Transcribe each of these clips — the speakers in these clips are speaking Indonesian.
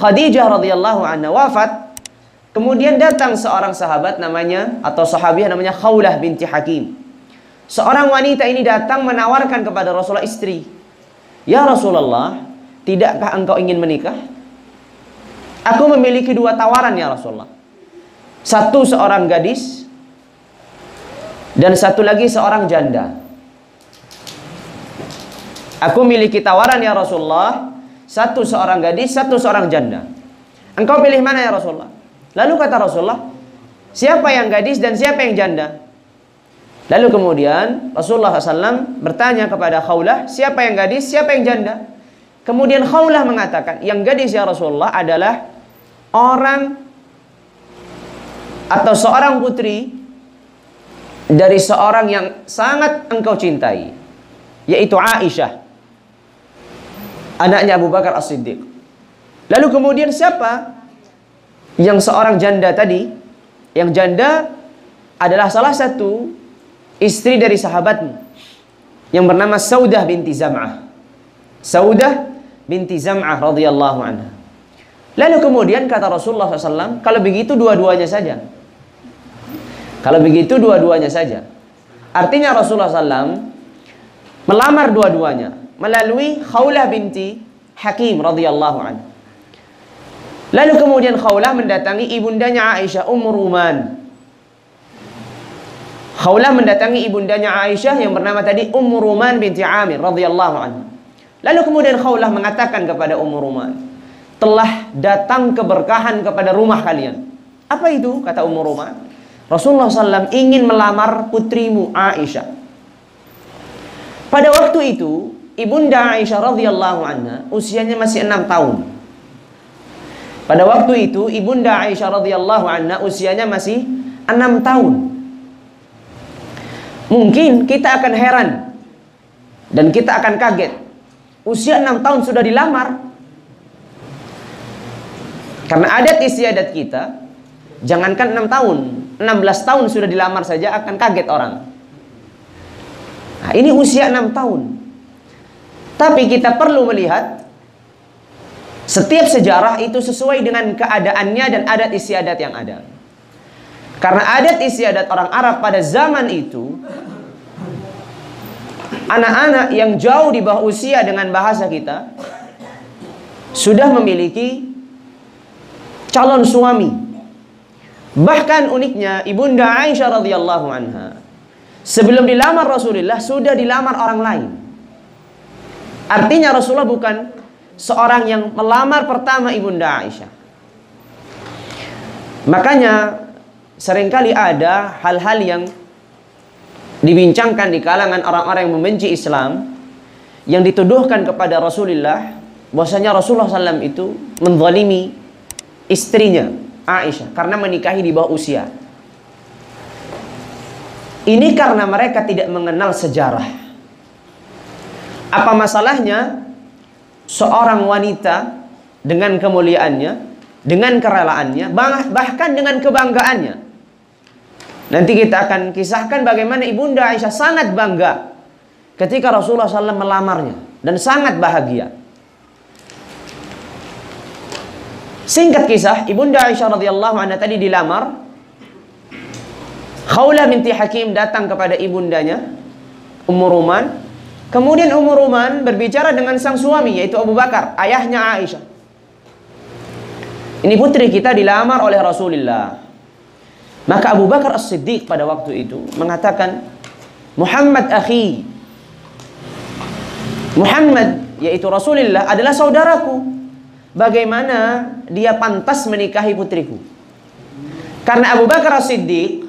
Khadijah radhiyallahu anha wafat, kemudian datang seorang sahabat namanya, atau sahabiah namanya Khawlah binti Hakim. Seorang wanita ini datang menawarkan kepada Rasulullah istri. Ya Rasulullah, tidakkah engkau ingin menikah? Aku memiliki dua tawaran ya Rasulullah. Satu seorang gadis, dan satu lagi seorang janda. Aku miliki tawaran ya Rasulullah, satu seorang gadis, satu seorang janda. Engkau pilih mana ya Rasulullah? Lalu kata Rasulullah, siapa yang gadis dan siapa yang janda? Lalu kemudian Rasulullah SAW bertanya kepada Khawlah, siapa yang gadis, siapa yang janda? Kemudian Khawlah mengatakan, yang gadis ya Rasulullah adalah orang atau seorang putri dari seorang yang sangat engkau cintai, yaitu Aisyah, anaknya Abu Bakar As-Siddiq. Lalu kemudian siapa yang seorang janda tadi? Yang janda adalah salah satu istri dari sahabatmu yang bernama Saudah binti Zam'ah. Saudah binti Zam'ah radhiyallahu anha. Lalu kemudian kata Rasulullah SAW, kalau begitu dua-duanya saja. Kalau begitu dua-duanya saja. Artinya Rasulullah SAW melamar dua-duanya melalui Khawlah binti Hakim radhiyallahu anha. Lalu kemudian Khawlah mendatangi ibundanya Aisyah Ummu Ruman. Khawlah mendatangi ibundanya Aisyah yang bernama tadi Ummu Ruman binti Amir radhiyallahu anha. Lalu kemudian Khawlah mengatakan kepada Ummu Ruman, telah datang keberkahan kepada rumah kalian. Apa itu? Kata Ummu Ruman, Rasulullah SAW ingin melamar putrimu Aisyah. Pada waktu itu ibunda Aisyah radhiyallahu anha usianya masih 6 tahun. Pada waktu itu ibunda Aisyah radhiyallahu anha usianya masih 6 tahun. Mungkin kita akan heran dan kita akan kaget. Usia 6 tahun sudah dilamar. Karena adat istiadat kita, jangankan 6 tahun, 16 tahun sudah dilamar saja akan kaget orang. Nah, ini usia 6 tahun. Tapi kita perlu melihat setiap sejarah itu sesuai dengan keadaannya dan adat istiadat yang ada. Karena adat istiadat orang Arab pada zaman itu, anak-anak yang jauh di bawah usia dengan bahasa kita sudah memiliki calon suami. Bahkan uniknya ibunda Aisyah radhiyallahu anha sebelum dilamar Rasulullah sudah dilamar orang lain. Artinya Rasulullah bukan seorang yang melamar pertama ibunda Aisyah. Makanya seringkali ada hal-hal yang dibincangkan di kalangan orang-orang yang membenci Islam, yang dituduhkan kepada Rasulullah bahwasanya Rasulullah SAW itu menzalimi istrinya Aisyah karena menikahi di bawah usia. Ini karena mereka tidak mengenal sejarah. Apa masalahnya seorang wanita dengan kemuliaannya, dengan kerelaannya, bahkan dengan kebanggaannya? Nanti kita akan kisahkan bagaimana ibunda Aisyah sangat bangga ketika Rasulullah SAW melamarnya dan sangat bahagia. Singkat kisah, ibunda Aisyah radhiyallahu anha tadi dilamar. Khawlah binti Hakim datang kepada ibundanya Ummu Ruman. Kemudian Ummu Ruman berbicara dengan sang suami, yaitu Abu Bakar, ayahnya Aisyah. Ini putri kita dilamar oleh Rasulullah. Maka Abu Bakar As-Siddiq pada waktu itu mengatakan, Muhammad akhi, Muhammad yaitu Rasulullah adalah saudaraku. Bagaimana dia pantas menikahi putriku? Karena Abu Bakar As-Siddiq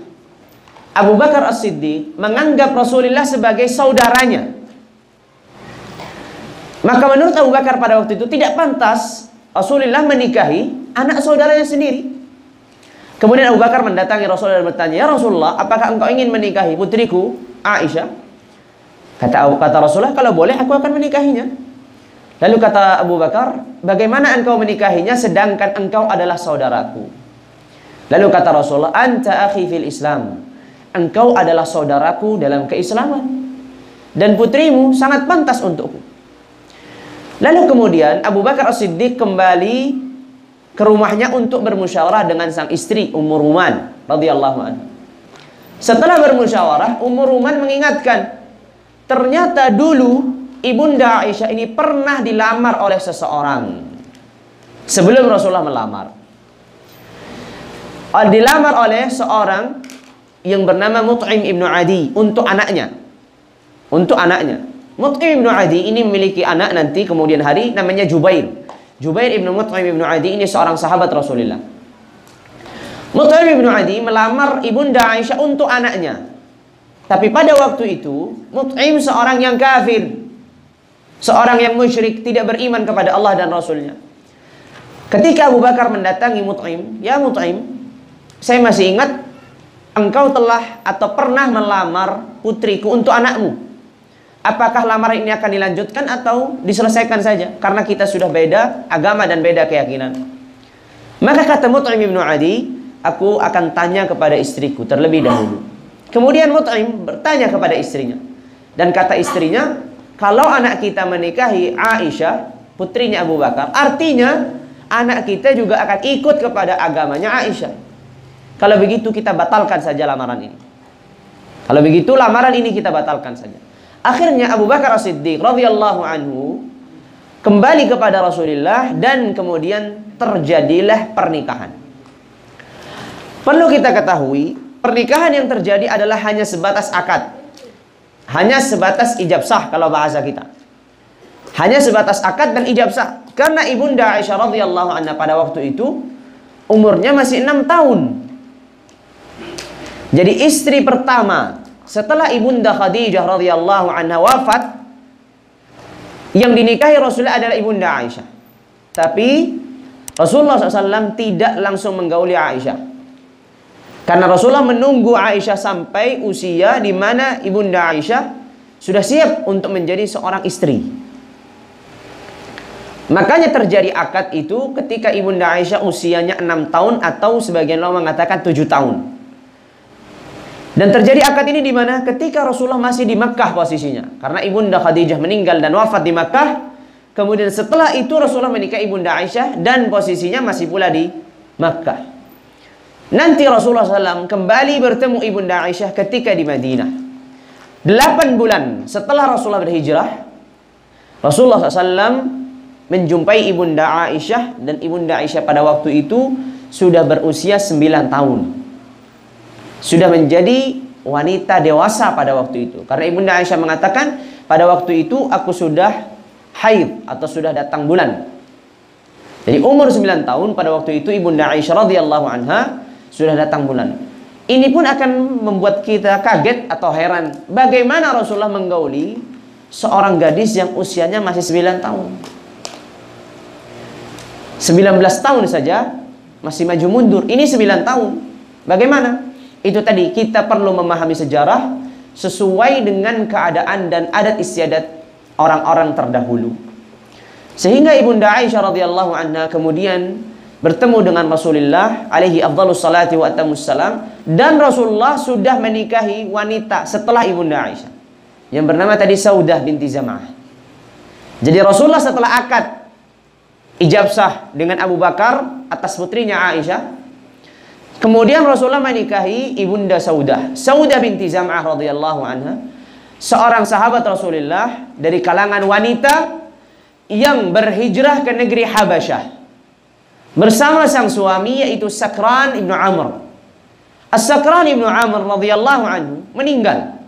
menganggap Rasulullah sebagai saudaranya. Maka menurut Abu Bakar pada waktu itu tidak pantas Rasulullah menikahi anak saudaranya sendiri. Kemudian Abu Bakar mendatangi Rasulullah dan bertanya, ya Rasulullah, apakah engkau ingin menikahi putriku Aisyah? Kata Rasulullah, kalau boleh aku akan menikahinya. Lalu kata Abu Bakar, bagaimana engkau menikahinya sedangkan engkau adalah saudaraku? Lalu kata Rasulullah, anta akhi fil Islam. Engkau adalah saudaraku dalam keislaman. Dan putrimu sangat pantas untukku. Lalu kemudian Abu Bakar As-Siddiq kembali ke rumahnya untuk bermusyawarah dengan sang istri Ummu Ruman radhiyallahu anha. Setelah bermusyawarah, Ummu Ruman mengingatkan, ternyata dulu Ibunda Aisyah ini pernah dilamar oleh seseorang sebelum Rasulullah melamar. Dilamar oleh seorang yang bernama Mut'im ibnu Adi untuk anaknya. Untuk anaknya. Mut'im ibnu Adi ini memiliki anak nanti kemudian hari namanya Jubair. Jubair ibnu Mut'im ibnu Adi ini seorang sahabat Rasulullah. Mut'im ibnu Adi melamar Ibunda Aisyah untuk anaknya. Tapi pada waktu itu Mut'im seorang yang kafir, seorang yang musyrik, tidak beriman kepada Allah dan Rasulnya. Ketika Abu Bakar mendatangi Mut'im, ya Mut'im, saya masih ingat engkau telah atau pernah melamar putriku untuk anakmu. Apakah lamaran ini akan dilanjutkan atau diselesaikan saja? Karena kita sudah beda agama dan beda keyakinan. Maka kata Mut'im ibnu Adi, aku akan tanya kepada istriku terlebih dahulu. Kemudian Mut'im bertanya kepada istrinya. Dan kata istrinya, kalau anak kita menikahi Aisyah, putrinya Abu Bakar, artinya anak kita juga akan ikut kepada agamanya Aisyah. Kalau begitu kita batalkan saja lamaran ini. Kalau begitu lamaran ini kita batalkan saja. Akhirnya Abu Bakar As-Siddiq radhiyallahu anhu kembali kepada Rasulullah dan kemudian terjadilah pernikahan. Perlu kita ketahui, pernikahan yang terjadi adalah hanya sebatas akad. Hanya sebatas ijab sah kalau bahasa kita. Hanya sebatas akad dan ijab sah. Karena Ibunda Aisyah radhiyallahu anha pada waktu itu umurnya masih 6 tahun. Jadi istri pertama setelah Ibunda Khadijah radhiyallahu anha wafat, yang dinikahi Rasulullah adalah Ibunda Aisyah. Tapi Rasulullah SAW tidak langsung menggauli Aisyah, karena Rasulullah menunggu Aisyah sampai usia di mana Ibunda Aisyah sudah siap untuk menjadi seorang istri. Makanya terjadi akad itu ketika Ibunda Aisyah usianya 6 tahun atau sebagian ulama mengatakan 7 tahun. Dan terjadi akad ini di mana? Ketika Rasulullah masih di Makkah posisinya. Karena Ibunda Khadijah meninggal dan wafat di Makkah. Kemudian setelah itu Rasulullah menikahi Ibunda Aisyah dan posisinya masih pula di Makkah. Nanti Rasulullah SAW kembali bertemu Ibunda Aisyah ketika di Madinah. 8 bulan setelah Rasulullah berhijrah, Rasulullah SAW menjumpai Ibunda Aisyah. Dan Ibunda Aisyah pada waktu itu sudah berusia 9 tahun. Sudah menjadi wanita dewasa pada waktu itu. Karena Ibunda Aisyah mengatakan, pada waktu itu aku sudah haid atau sudah datang bulan. Jadi umur 9 tahun pada waktu itu Ibunda Aisyah radhiyallahu anha sudah datang bulan. Ini pun akan membuat kita kaget atau heran. Bagaimana Rasulullah menggauli seorang gadis yang usianya masih 9 tahun. 19 tahun saja masih maju mundur. Ini 9 tahun. Bagaimana? Itu tadi, kita perlu memahami sejarah sesuai dengan keadaan dan adat istiadat orang-orang terdahulu. Sehingga Ibunda Aisyah radhiyallahu anha kemudian bertemu dengan Rasulullah alaihi afdhalus salati wa atammus salam, dan Rasulullah sudah menikahi wanita setelah Ibunda Aisyah yang bernama tadi Saudah binti Zam'ah. Jadi Rasulullah setelah akad ijab sah dengan Abu Bakar atas putrinya Aisyah, kemudian Rasulullah menikahi Ibunda Saudah, Saudah binti Zam'ah radhiyallahu anha, seorang sahabat Rasulullah dari kalangan wanita yang berhijrah ke negeri Habasyah bersama sang suami yaitu Sakran ibnu Amr. As-Sakran ibnu Amr radhiyallahu anhu meninggal.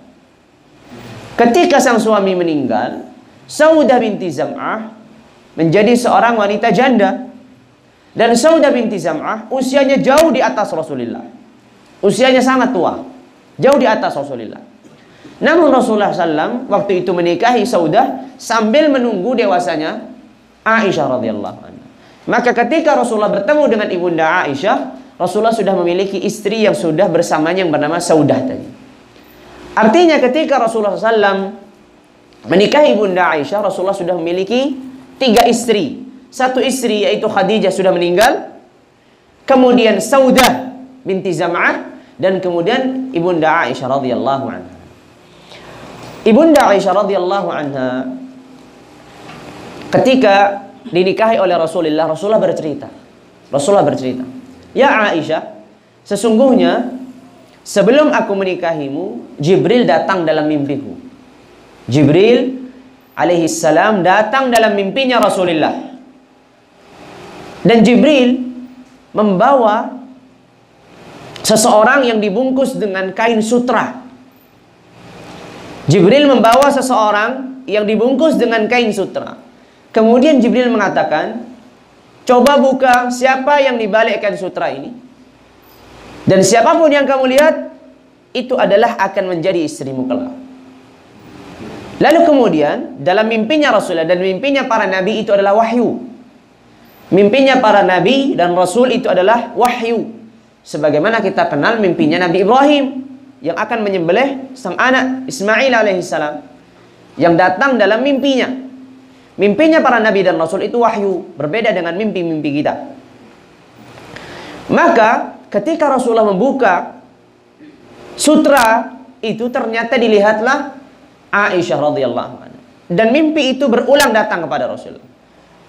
Ketika sang suami meninggal, Saudah binti Zam'ah menjadi seorang wanita janda. Dan Saudah binti Zam'ah usianya jauh di atas Rasulullah. Usianya sangat tua, jauh di atas Rasulullah. Namun Rasulullah SAW waktu itu menikahi Saudah sambil menunggu dewasanya Aisyah radhiyallahu anha. Maka ketika Rasulullah bertemu dengan Ibunda Aisyah, Rasulullah sudah memiliki istri yang sudah bersamanya yang bernama Saudah tadi. Artinya ketika Rasulullah SAW menikahi Ibunda Aisyah, Rasulullah sudah memiliki 3 istri. Satu istri yaitu Khadijah sudah meninggal, kemudian Saudah binti Zam'ah, dan kemudian Ibunda Aisyah radhiyallahu anha. Ibunda Aisyah radhiyallahu anha ketika dinikahi oleh Rasulullah, Rasulullah bercerita, Rasulullah bercerita, "Ya Aisyah, sesungguhnya sebelum aku menikahimu, Jibril datang dalam mimpiku." Jibril alaihi salam datang dalam mimpinya Rasulullah. Dan Jibril membawa seseorang yang dibungkus dengan kain sutra. Jibril membawa seseorang yang dibungkus dengan kain sutra. Kemudian Jibril mengatakan, "Coba buka siapa yang dibalik kain sutra ini. Dan siapapun yang kamu lihat, itu adalah akan menjadi istrimu kelak." Lalu kemudian dalam mimpinya Rasulullah dan mimpinya para nabi itu adalah wahyu. Mimpinya para nabi dan rasul itu adalah wahyu. Sebagaimana kita kenal mimpinya Nabi Ibrahim yang akan menyembelih sang anak Ismail alaihissalam, yang datang dalam mimpinya. Mimpinya para nabi dan rasul itu wahyu, berbeda dengan mimpi-mimpi kita. Maka ketika Rasulullah membuka sutra itu, ternyata dilihatlah Aisyah radhiyallahu anha. Dan mimpi itu berulang datang kepada Rasul.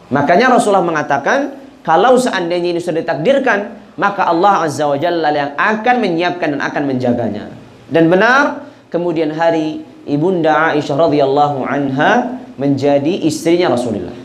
Makanya Rasulullah mengatakan, kalau seandainya ini sudah ditakdirkan, maka Allah Azza wa Jalla yang akan menyiapkan dan akan menjaganya. Dan benar, kemudian hari Ibunda Aisyah radhiyallahu anha menjadi istrinya Rasulullah.